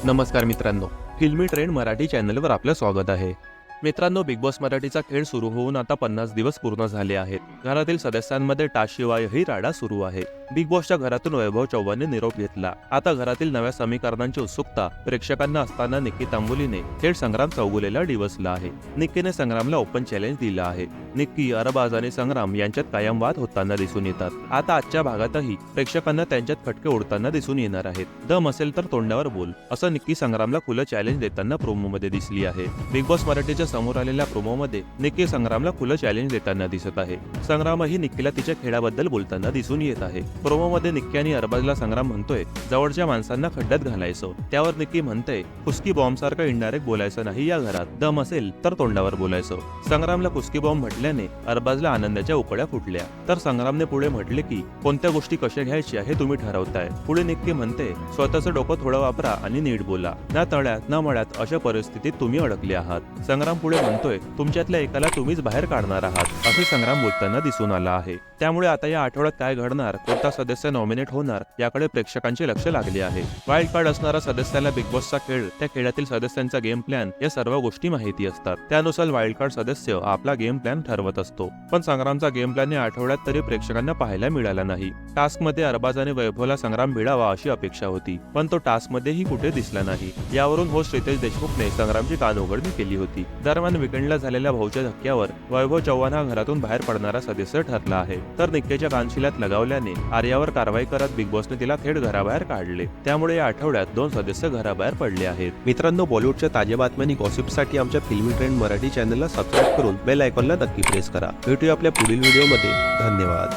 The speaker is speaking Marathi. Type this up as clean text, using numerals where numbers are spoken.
नमस्कार मित्रांनो, फिल्मी ट्रेंड मराठी चॅनलवर आपलं स्वागत आहे. मित्रांनो, बिग बॉस मराठीचा खेळ सुरू होऊन आता 50 दिवस पूर्ण झाले आहेत. घरातील सदस्यांमध्ये टाशिवायही राडा सुरू आहे. बिग बॉसच्या घरातून वैभव चव्हाणने निरोप घेतला. आता घरातील नव्या समीकरणांची उत्सुकता प्रेक्षकांना असताना निक्की तांबोलीने थेट संग्राम चौगुलेला डिवचलं आहे. निक्कीने संग्रामला ओपन चॅलेंज दिलं आहे. निक्की, अरबाज आणि संग्राम यांच्यात कायम वाद होताना दिसून येतात. आता आजच्या भागातही प्रेक्षकांना त्यांच्यात खटके उडताना दिसून येणार आहेत. दम असेल तर तोंडावर बोल, असं निक्की संग्रामला खुलं चॅलेंज देताना प्रोमोमध्ये दिसली आहे. बिग बॉस मराठीच्या समोर आलेल्या प्रोमोमध्ये निक्की संग्रामला खुलं चॅलेंज देताना दिसत आहे. संग्रामही निक्कीला तिच्या खेळाबद्दल बोलताना दिसून येत आहे. प्रोमोमध्ये निक्की आणि अरबाजला संग्राम म्हणतोय, जवळच्या माणसांना खड्ड्यात घालायचं. त्यावर निक्की म्हणते, कुस्की बॉम्ब सारखं इनडायरेक्ट बोलायचं नाही या घरात, दम असेल तर तोंडावर बोलायचं. संग्रामला कुस्की बॉम्ब म्हटल्याने अरबाजला आनंदाच्या उकळ्या फुटल्या. तर संग्रामने पुढे म्हटले की कोणत्या गोष्टी कशा घ्यायच्या हे तुम्ही ठरवताय. पुढे निक्की म्हणते, स्वतःचं डोकं थोडं वापरा आणि नीट बोला. ना तळ्यात ना मळ्यात अशा परिस्थितीत तुम्ही अडकले आहात. संग्राम पुढे म्हणतोय, तुमच्यातल्या एकाला तुम्हीच बाहेर काढणार आहात, असे संग्राम बोलताना दिसून आला आहे. त्यामुळे आता या आठवड्यात काय घडणार, कोणता सदस्य नॉमिनेट होणार याकडे प्रेक्षकांचे लक्ष लागले आहे. वाईल्ड कार्ड असणारा सदस्याला बिग बॉसचा खेळ, त्या खेळातील सदस्यांचा गेम प्लॅन या सर्व गोष्टी माहिती असतात. त्यानुसार वाईल्ड कार्ड सदस्य आपला गेम प्लॅन ठरवत असतो. पण संग्रामचा गेम प्लॅन या आठवड्यात तरी प्रेक्षकांना पाहायला मिळाला नाही. टास्क मध्ये अरबाज आणि वैभवला संग्राम भिडावा अशी अपेक्षा होती, पण तो टास्क मध्येही कुठे दिसला नाही. यावरून होस्ट रितेश देशमुखने संग्रामची कानउघडणी केली होती. दरम्यान विकेंडला झालेल्या भाऊच्या धक्क्यावर वैभव चव्हाण हा घरातून बाहेर पडणारा सदस्य ठरला आहे. तर निक्कीच्या कानशिलात लगावल्याने आर्यावर कारवाई करत बिग बॉसने तिला थेट घराबाहेर काढले. त्यामुळे या आठवड्यात 2 सदस्य घराबाहेर पडले आहेत. मित्रांनो, बॉलिवूडच्या ताज्या बातम्यांनी गॉसिपसाठी आमच्या फिल्मी ट्रेंड मराठी चॅनलला सबस्क्राईब करून बेल आयकॉनला नक्की प्रेस करा. भेटूया आपल्या पुढील व्हिडिओमध्ये. धन्यवाद.